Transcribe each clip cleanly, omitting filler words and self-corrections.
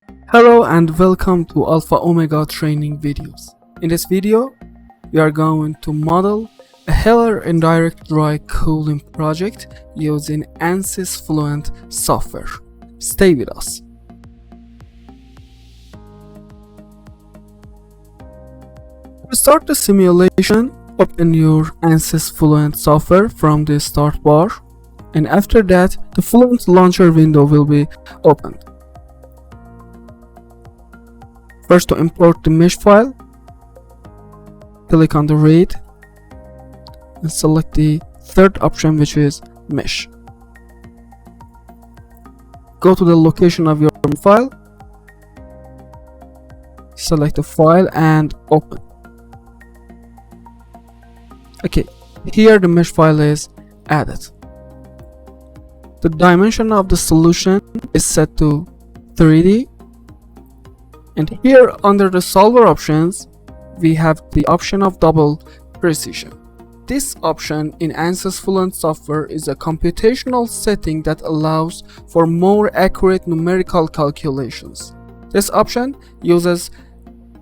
Hello and welcome to Alpha Omega training videos. In this video, we are going to model a Heller Dry cooling project using ANSYS Fluent software. Stay with us. To start the simulation, open your ANSYS Fluent software from the start bar, and after that, the Fluent launcher window will be opened. First, to import the mesh file, click on the read and select the third option, which is mesh. Go to the location of your file, select the file and open. Okay, here the mesh file is added. The dimension of the solution is set to 3D. And here under the solver options, we have the option of double precision. This option in ANSYS Fluent software is a computational setting that allows for more accurate numerical calculations. This option uses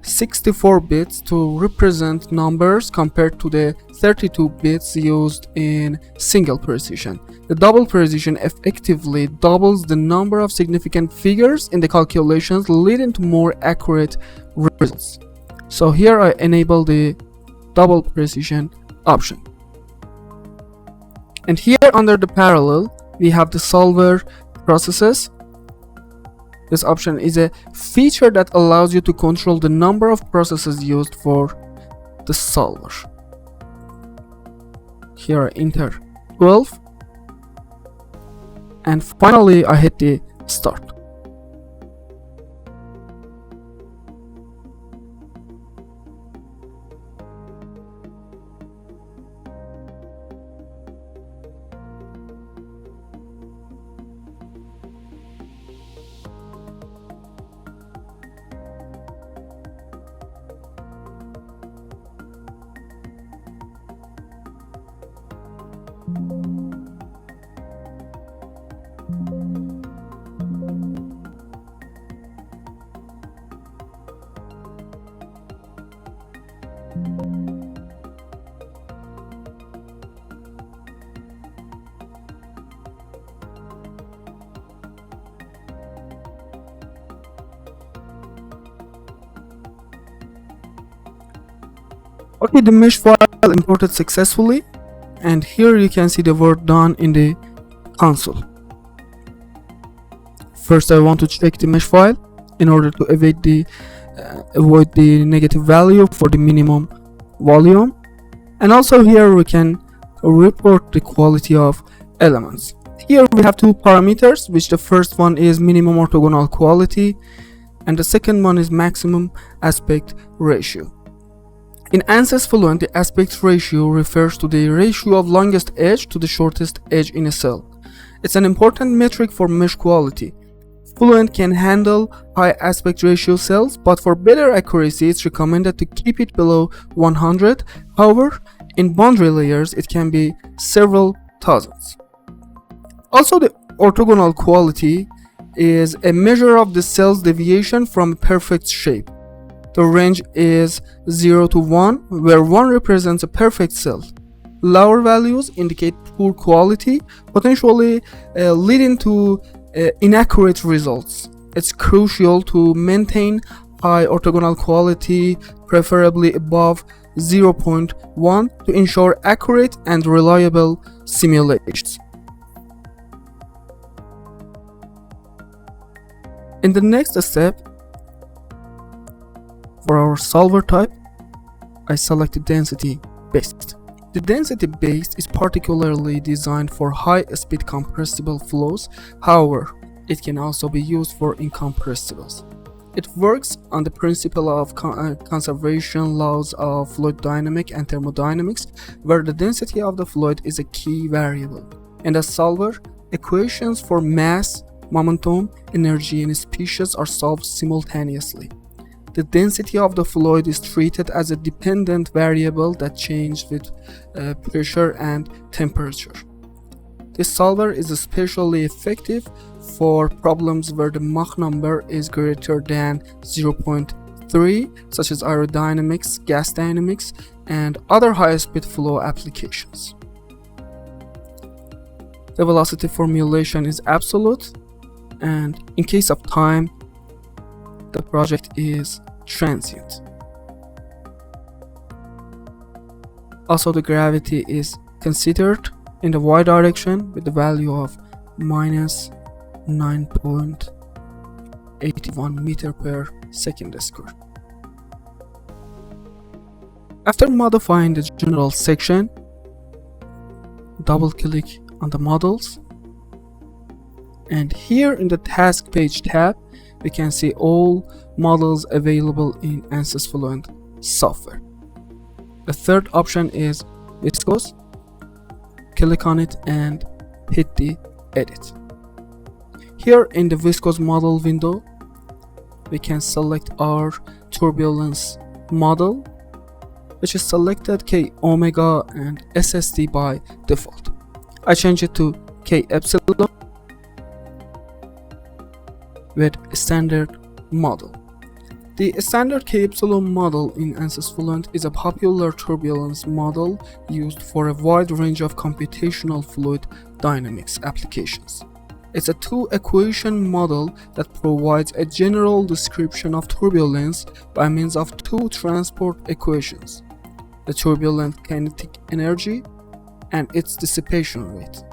64 bits to represent numbers compared to the 32 bits used in single precision. The double precision effectively doubles the number of significant figures in the calculations, leading to more accurate results. So here I enable the double precision option. And here under the parallel, we have the solver processes. This option is a feature that allows you to control the number of processes used for the solver. Here I enter 12. And finally I hit the start. Okay, the mesh file imported successfully, and here you can see the work done in the console. First, I want to check the mesh file in order to avoid the negative value for the minimum volume, and also here we can report the quality of elements. Here we have two parameters, which the first one is minimum orthogonal quality and the second one is maximum aspect ratio. In ANSYS Fluent, the aspect ratio refers to the ratio of longest edge to the shortest edge in a cell. It's an important metric for mesh quality. Fluent can handle high aspect ratio cells, but for better accuracy, it's recommended to keep it below 100. However, in boundary layers, it can be several thousands. Also, the orthogonal quality is a measure of the cell's deviation from a perfect shape. The range is 0 to 1, where 1 represents a perfect cell. Lower values indicate poor quality, potentially leading to inaccurate results. It's crucial to maintain high orthogonal quality, preferably above 0.1, to ensure accurate and reliable simulations. In the next step, for our solver type, I select the density based. The density based is particularly designed for high-speed compressible flows. However, it can also be used for incompressibles. It works on the principle of conservation laws of fluid dynamics and thermodynamics, where the density of the fluid is a key variable. In the solver, equations for mass, momentum, energy, and species are solved simultaneously. The density of the fluid is treated as a dependent variable that changes with pressure and temperature. This solver is especially effective for problems where the Mach number is greater than 0.3, such as aerodynamics, gas dynamics, and other high-speed flow applications. The velocity formulation is absolute, and in case of time, the project is transient. Also, the gravity is considered in the y direction with the value of minus 9.81 meter per second square. After modifying the general section, double click on the models, and here in the task page tab we can see all models available in ANSYS Fluent software. The third option is viscose. Click on it and hit the edit. Here in the viscose model window we can select our turbulence model, which is selected K omega and SSD by default. I change it to K epsilon with standard model. The standard K epsilon model in ANSYS Fluent is a popular turbulence model used for a wide range of computational fluid dynamics applications. It's a two-equation model that provides a general description of turbulence by means of two transport equations: the turbulent kinetic energy and its dissipation rate.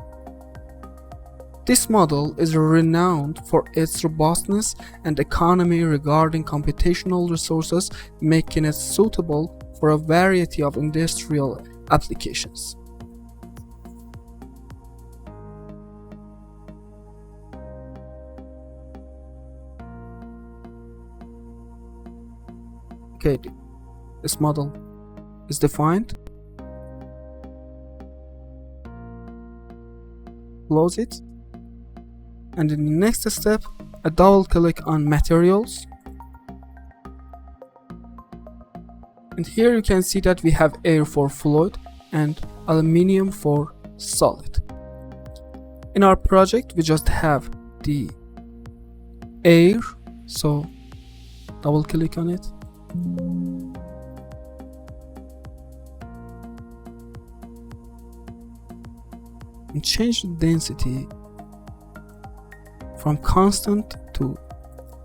This model is renowned for its robustness and economy regarding computational resources, making it suitable for a variety of industrial applications. Okay, this model is defined. Close it. And in the next step, a double click on materials. And here you can see that we have air for fluid and aluminium for solid. In our project, we just have the air, so double click on it. And change the density from constant to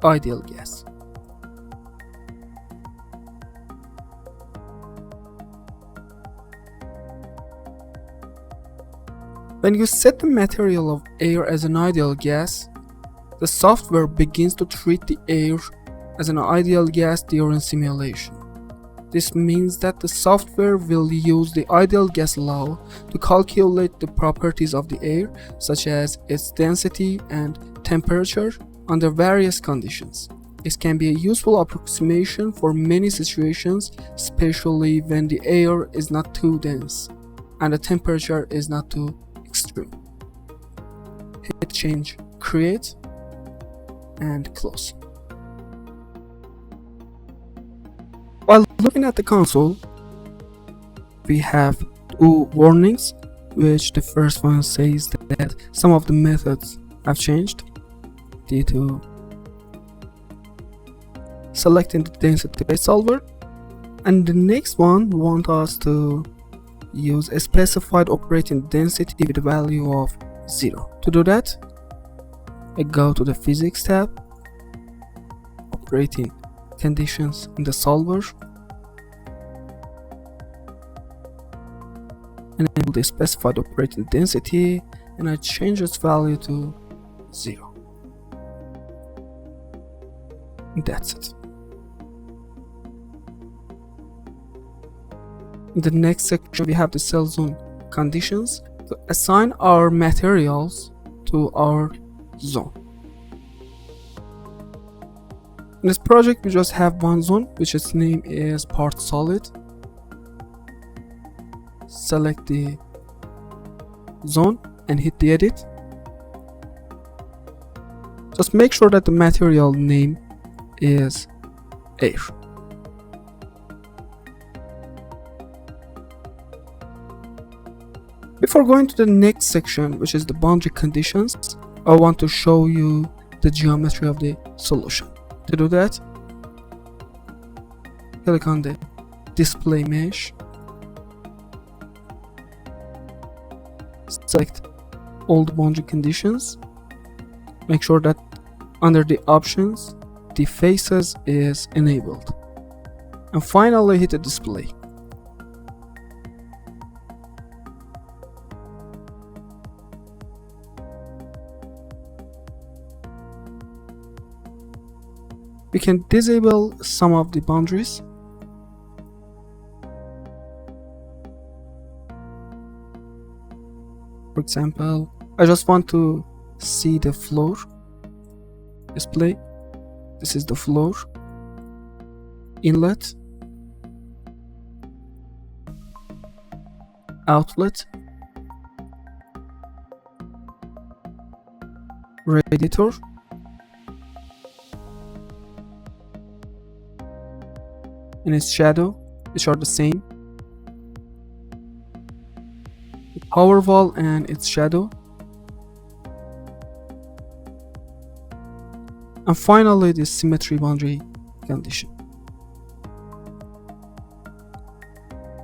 ideal gas. When you set the material of air as an ideal gas, the software begins to treat the air as an ideal gas during simulation. This means that the software will use the ideal gas law to calculate the properties of the air, such as its density and temperature, under various conditions. This can be a useful approximation for many situations, especially when the air is not too dense and the temperature is not too extreme. Hit change, create, and close. While looking at the console, we have two warnings, which the first one says that some of the methods have changed due to selecting the density-based solver, and the next one wants us to use a specified operating density with a value of 0. To do that, I go to the physics tab, operating conditions in the solver, enable the specified operating density, and I change its value to 0. And that's it. In the next section, we have the cell zone conditions to assign our materials to our zone. In this project, we just have one zone, which its name is part solid. Select the zone and hit the edit. Just make sure that the material name is air. Before going to the next section, which is the boundary conditions, I want to show you the geometry of the solution. To do that, click on the display mesh, select all the boundary conditions, make sure that under the options the faces is enabled, and finally hit the display. We can disable some of the boundaries. For example, I just want to see the floor display. This is the floor, inlet, outlet, radiator, and its shadow, which are the same, the power wall and its shadow, and finally the symmetry boundary condition.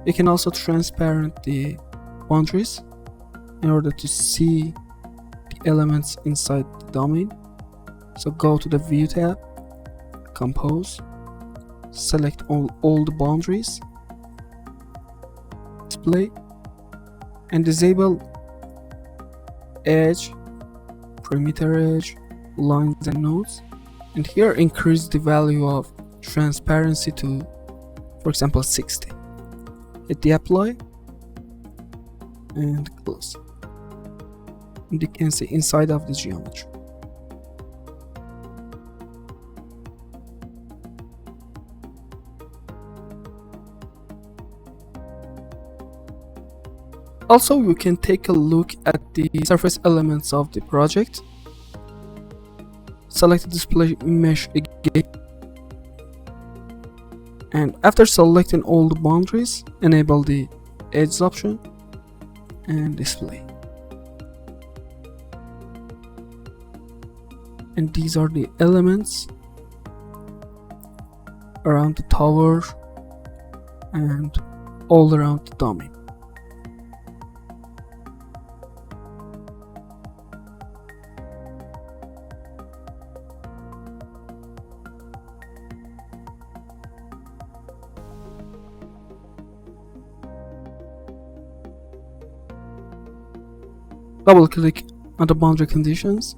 You can also transparent the boundaries in order to see the elements inside the domain. So go to the View tab, Compose, select all the boundaries, display, and disable edge, perimeter edge, lines and nodes, and here increase the value of transparency to, for example, 60. Hit the apply and close, and you can see inside of the geometry. Also, you can take a look at the surface elements of the project. Select the display mesh again, and after selecting all the boundaries, enable the edges option and display. And these are the elements around the tower and all around the domain. Double click on the boundary conditions.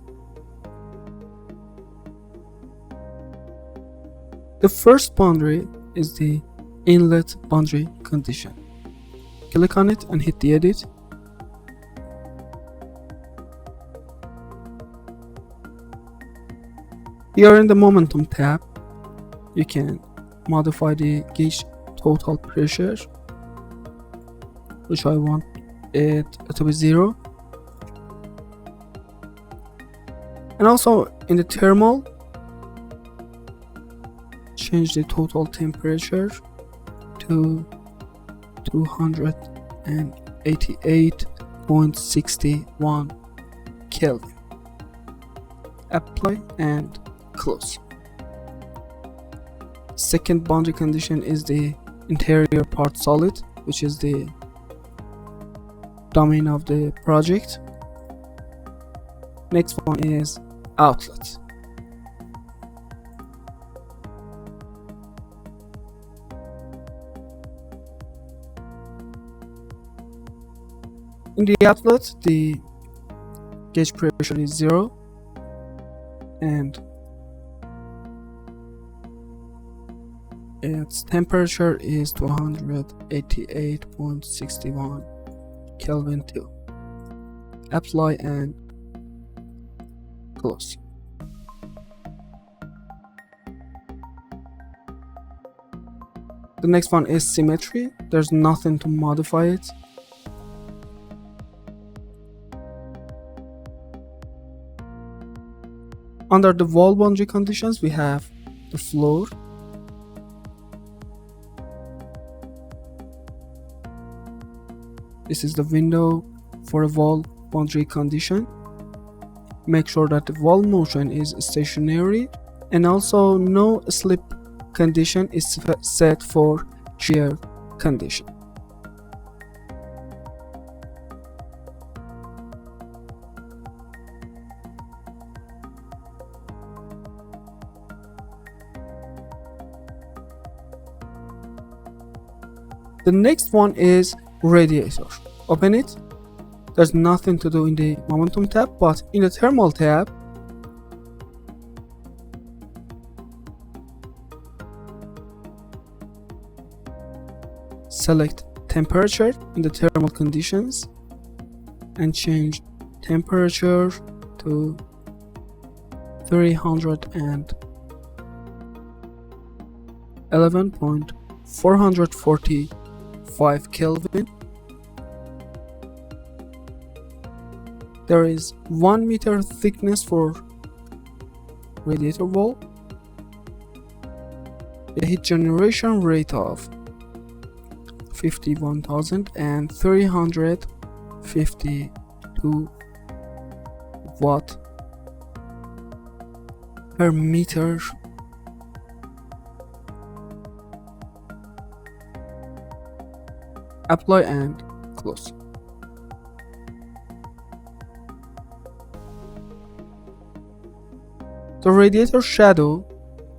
The first boundary is the inlet boundary condition. Click on it and hit the edit. Here in the momentum tab, you can modify the gauge total pressure, which I want it to be 0. And also in the thermal, change the total temperature to 288.61 Kelvin. Apply and close. Second boundary condition is the interior part solid, which is the domain of the project. Next one is outlet. In the outlet, the gauge pressure is 0 and its temperature is 288.61 Kelvin too. Apply and close. The next one is symmetry. There's nothing to modify it. Under the wall boundary conditions, we have the floor, this is the window for a wall boundary condition. Make sure that the wall motion is stationary, and also no slip condition is set for shear condition. The next one is radiator. Open it. There's nothing to do in the momentum tab, but in the thermal tab, select temperature in the thermal conditions and change temperature to 311.445 Kelvin. There is 1 meter thickness for radiator wall. The heat generation rate of 51,352 watt per meter. Apply and close. The radiator shadow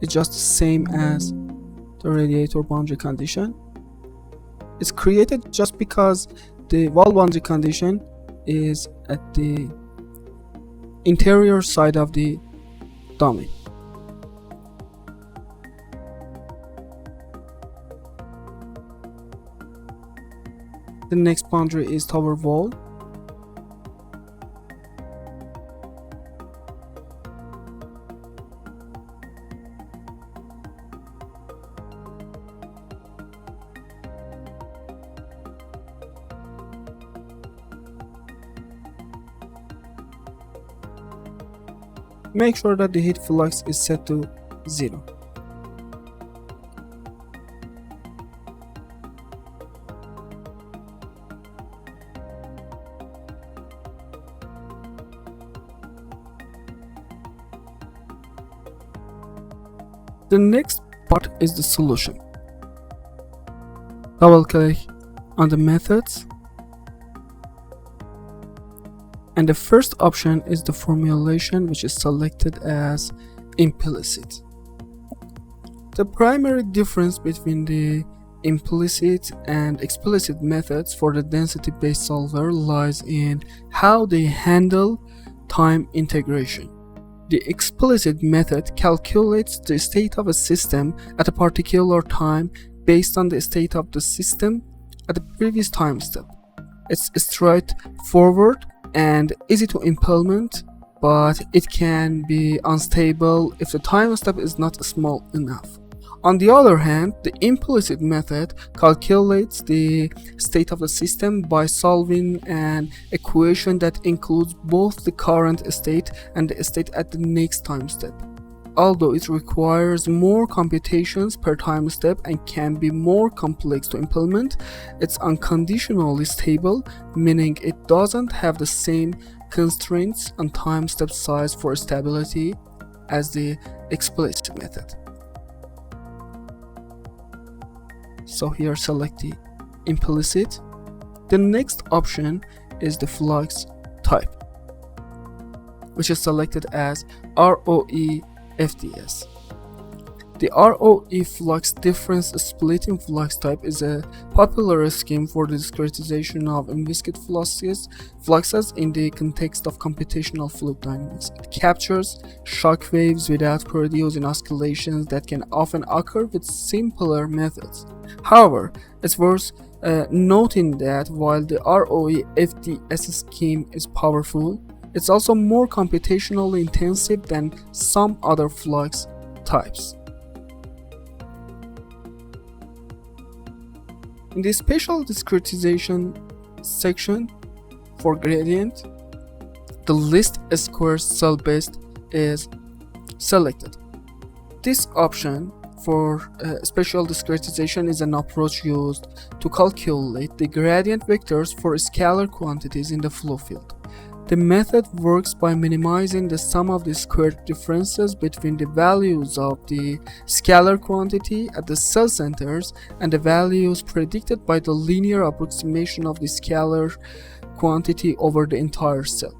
is just the same as the radiator boundary condition. It's created just because the wall boundary condition is at the interior side of the dummy. The next boundary is tower wall. Make sure that the heat flux is set to 0. The next part is the solution. Double click on the methods, and the first option is the formulation, which is selected as implicit. The primary difference between the implicit and explicit methods for the density-based solver lies in how they handle time integration. The explicit method calculates the state of a system at a particular time based on the state of the system at the previous time step. It's straightforward and easy to implement, but it can be unstable if the time step is not small enough. On the other hand, the implicit method calculates the state of the system by solving an equation that includes both the current state and the state at the next time step. Although it requires more computations per time step and can be more complex to implement, it's unconditionally stable, meaning it doesn't have the same constraints on time step size for stability as the explicit method. So here select the implicit. The next option is the flux type, which is selected as ROE FDS. The ROE flux difference splitting flux type is a popular scheme for the discretization of inviscid fluxes in the context of computational fluid dynamics. It captures shock waves without producing oscillations that can often occur with simpler methods. However, it's worth noting that while the ROE FDS scheme is powerful, it's also more computationally intensive than some other flux types. In the spatial discretization section for gradient, the least squares cell based is selected. This option for spatial discretization is an approach used to calculate the gradient vectors for scalar quantities in the flow field. The method works by minimizing the sum of the squared differences between the values of the scalar quantity at the cell centers and the values predicted by the linear approximation of the scalar quantity over the entire cell.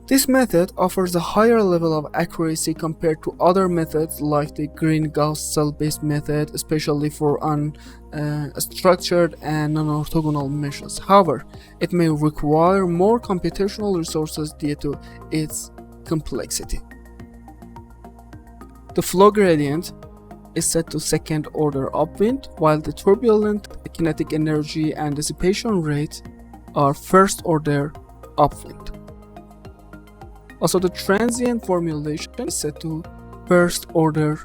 This method offers a higher level of accuracy compared to other methods like the Green-Gauss cell-based method, especially for unstructured and non-orthogonal meshes. However, it may require more computational resources due to its complexity. The flow gradient is set to second-order upwind, while the turbulent kinetic energy and dissipation rate are first-order upwind. Also, the transient formulation is set to first order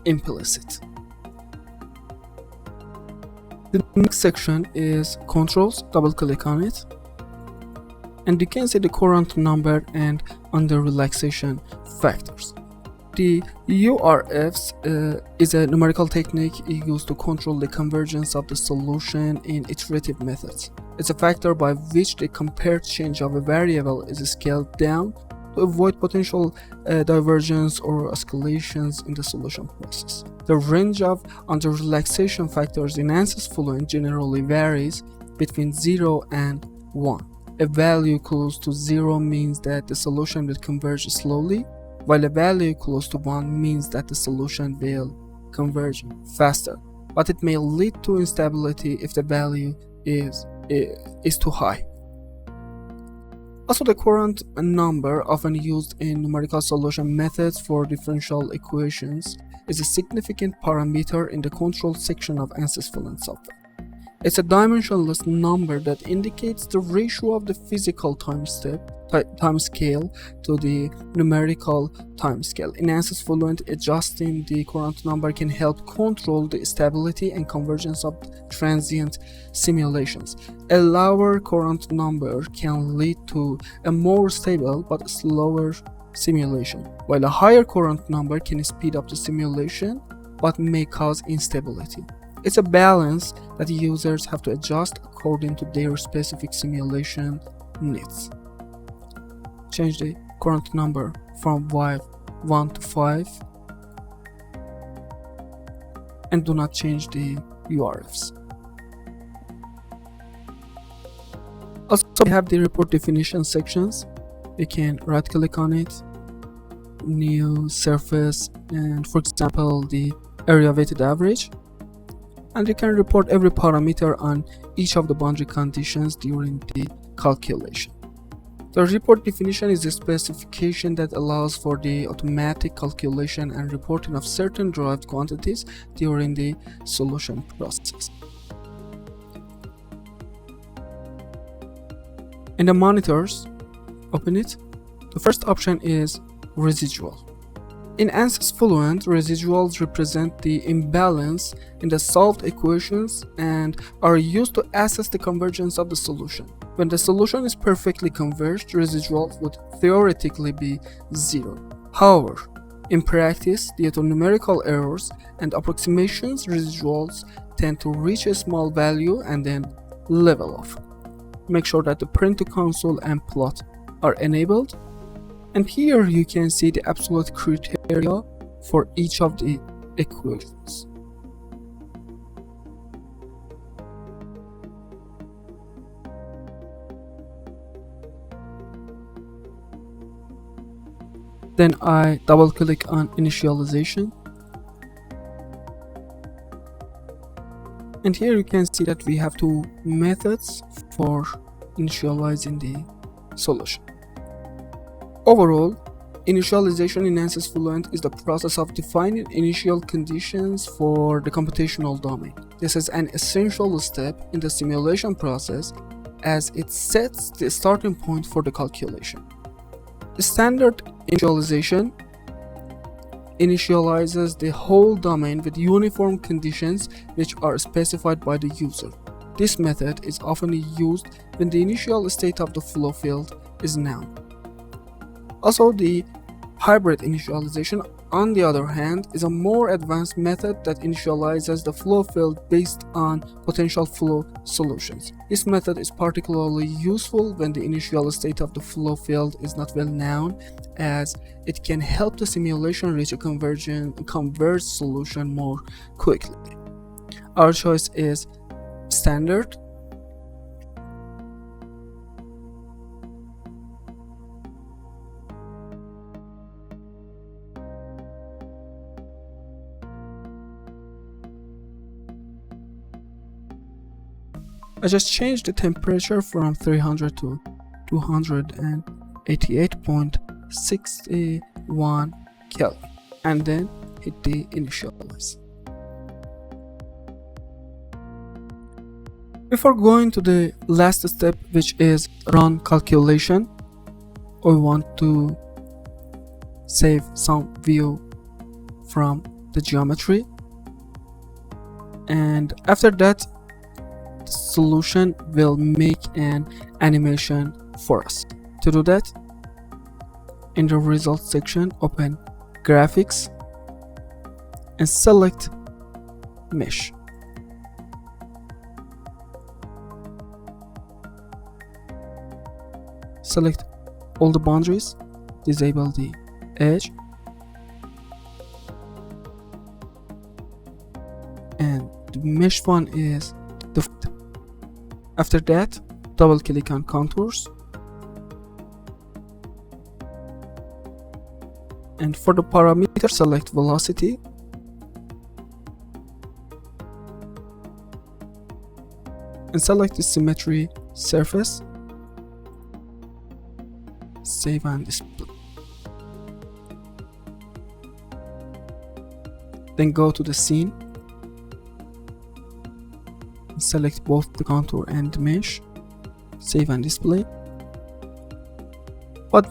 implicit. The next section is controls. Double click on it and you can see the Courant number and under relaxation factors. The URFs is a numerical technique used to control the convergence of the solution in iterative methods. It's a factor by which the compared change of a variable is scaled down to avoid potential divergence or oscillations in the solution process. The range of under relaxation factors in ANSYS Fluent generally varies between 0 and 1. A value close to 0 means that the solution will converge slowly, while a value close to 1 means that the solution will converge faster, but it may lead to instability if the value is too high. Also, the Courant number, often used in numerical solution methods for differential equations, is a significant parameter in the control section of ANSYS Fluent software. It's a dimensionless number that indicates the ratio of the physical time scale to the numerical time scale. In ANSYS Fluent, adjusting the Courant number can help control the stability and convergence of transient simulations. A lower Courant number can lead to a more stable but slower simulation, while a higher Courant number can speed up the simulation but may cause instability. It's a balance that users have to adjust according to their specific simulation needs. Change the Courant number from 1 to 5 and do not change the URFs. Also, we have the report definition sections. You can right click on it, new surface, and for example the area weighted average, and you can report every parameter on each of the boundary conditions during the calculation. The report definition is a specification that allows for the automatic calculation and reporting of certain derived quantities during the solution process. In the monitors, open it. The first option is residual. In ANSYS Fluent, residuals represent the imbalance in the solved equations and are used to assess the convergence of the solution. When the solution is perfectly converged, residuals would theoretically be 0. However, in practice, due to numerical errors and approximations, residuals tend to reach a small value and then level off. Make sure that the print to console and plot are enabled. And here you can see the absolute criteria for each of the equations. Then I double click on initialization. And here you can see that we have two methods for initializing the solution. Overall, initialization in ANSYS Fluent is the process of defining initial conditions for the computational domain. This is an essential step in the simulation process as it sets the starting point for the calculation. The standard initialization initializes the whole domain with uniform conditions which are specified by the user. This method is often used when the initial state of the flow field is known. Also, the Hybrid initialization, on the other hand, is a more advanced method that initializes the flow field based on potential flow solutions. This method is particularly useful when the initial state of the flow field is not well known, as it can help the simulation reach a converged solution more quickly. Our choice is standard. I just changed the temperature from 300 to 288.61 Kelvin and then hit the initialize. Before going to the last step, which is run calculation, I want to save some view from the geometry, and after that the solution will make an animation for us. To do that, in the results section, open graphics and select mesh. Select all the boundaries, disable the edge, and the mesh one is default. After that, double click on contours, and for the parameter select velocity, and select the symmetry surface. Save and display. Then go to the scene, select both the contour and the mesh, save and display. But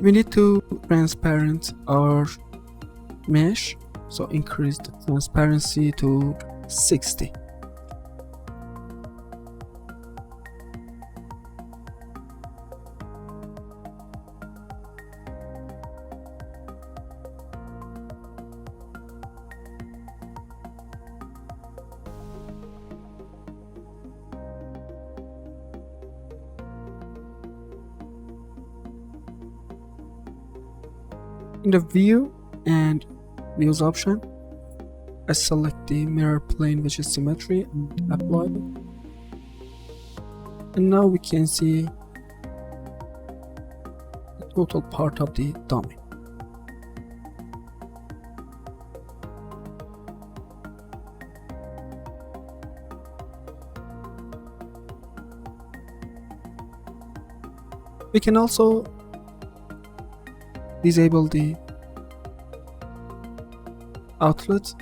we need to transparent our mesh, so increase the transparency to 60. In the view and views option, I select the mirror plane, which is symmetry, and apply. And now we can see the total part of the dummy. We can also disable the outlet.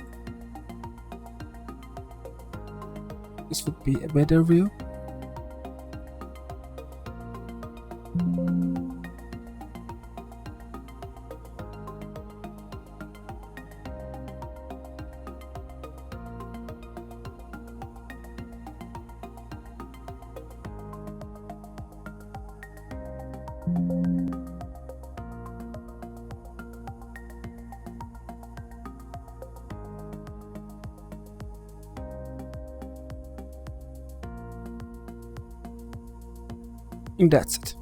This would be a better view. And that's it.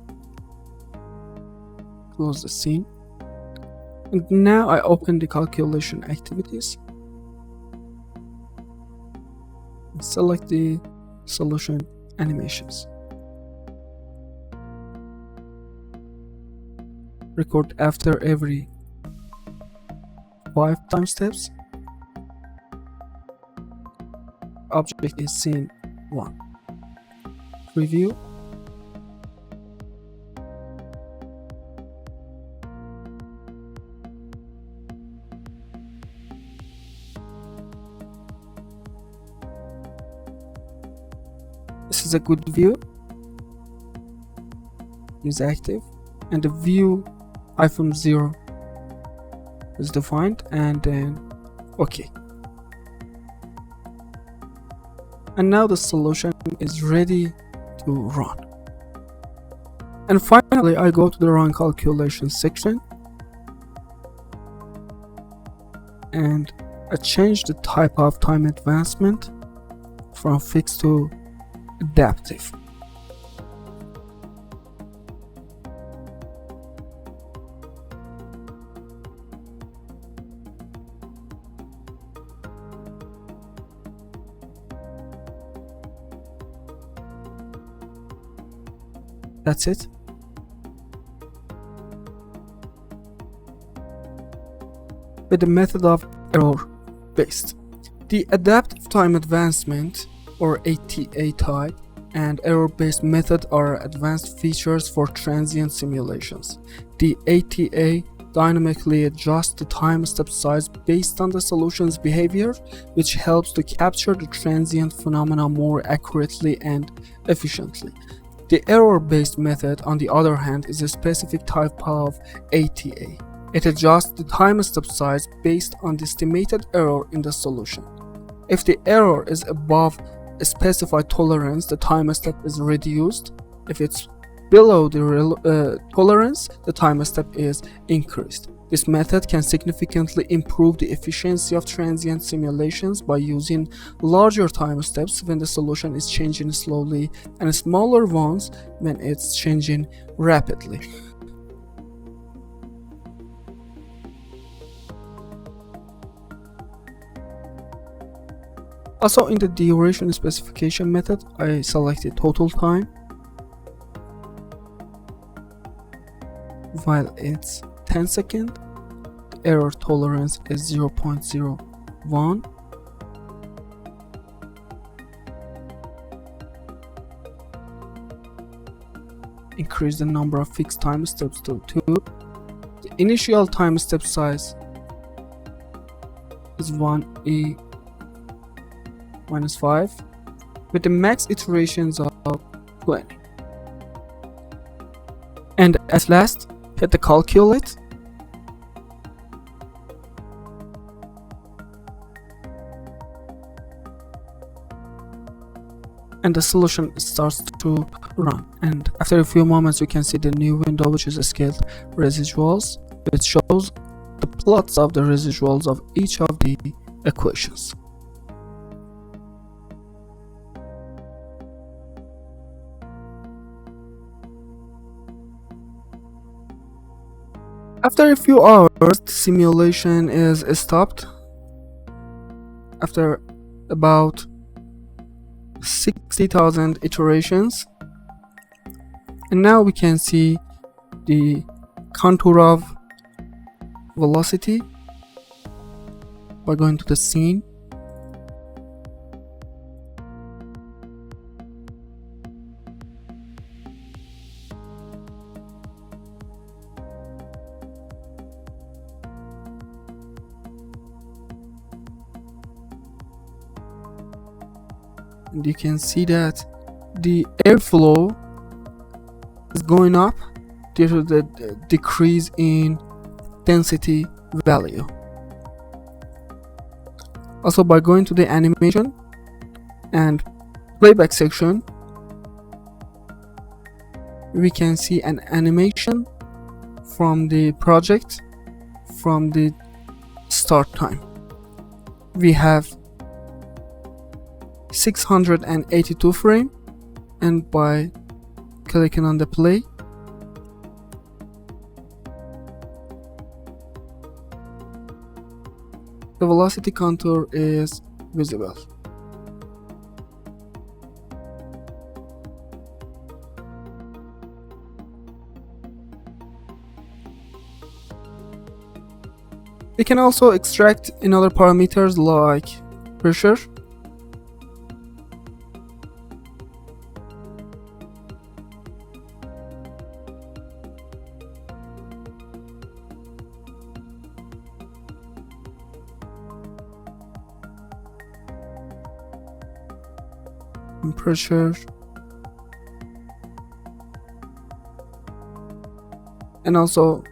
Close the scene. And now I open the calculation activities. And select the solution animations. Record after every 5 time steps. Object is scene 1. Preview. This is a good view. Is active, and the view -0 is defined, and then OK. And now the solution is ready to run. And finally, I go to the run calculation section and I change the type of time advancement from fixed to adaptive. That's it. With the method of error based. The adaptive time advancement, or ATA type, and error based method are advanced features for transient simulations. The ATA dynamically adjusts the time step size based on the solution's behavior, which helps to capture the transient phenomena more accurately and efficiently. The error-based method, on the other hand, is a specific type of ATA. It adjusts the time step size based on the estimated error in the solution. If the error is above a specified tolerance, the time step is reduced. If it's below the tolerance, the time step is increased. This method can significantly improve the efficiency of transient simulations by using larger time steps when the solution is changing slowly and smaller ones when it's changing rapidly. Also, in the duration specification method, I selected total time. While it's 10 seconds, the error tolerance is 0.01. Increase the number of fixed time steps to 2. The initial time step size is 1e minus 5 with the max iterations of 20. And at last, hit the calculate. And the solution starts to run, and after a few moments you can see the new window, which is a scaled residuals, which shows the plots of the residuals of each of the equations. After a few hours, the simulation is stopped after about 60,000 iterations, and now we can see the contour of velocity by going to the scene. And you can see that the airflow is going up due to the decrease in density value. Also, by going to the animation and playback section, we can see an animation from the project from the start time. We have 682 frame, and by clicking on the play, the velocity contour is visible. We can also extract another parameters like pressure, pressure, and also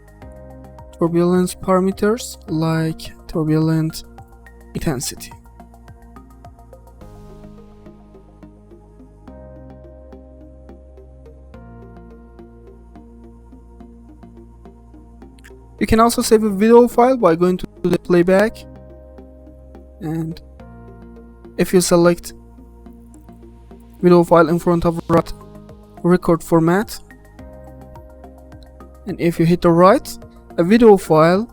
turbulence parameters like turbulent intensity. You can also save a video file by going to the playback and if you select video file in front of right record format, and if you hit the right, a video file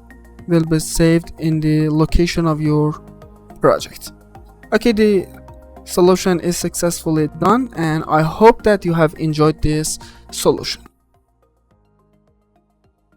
will be saved in the location of your project. Okay, the solution is successfully done, and I hope that you have enjoyed this solution.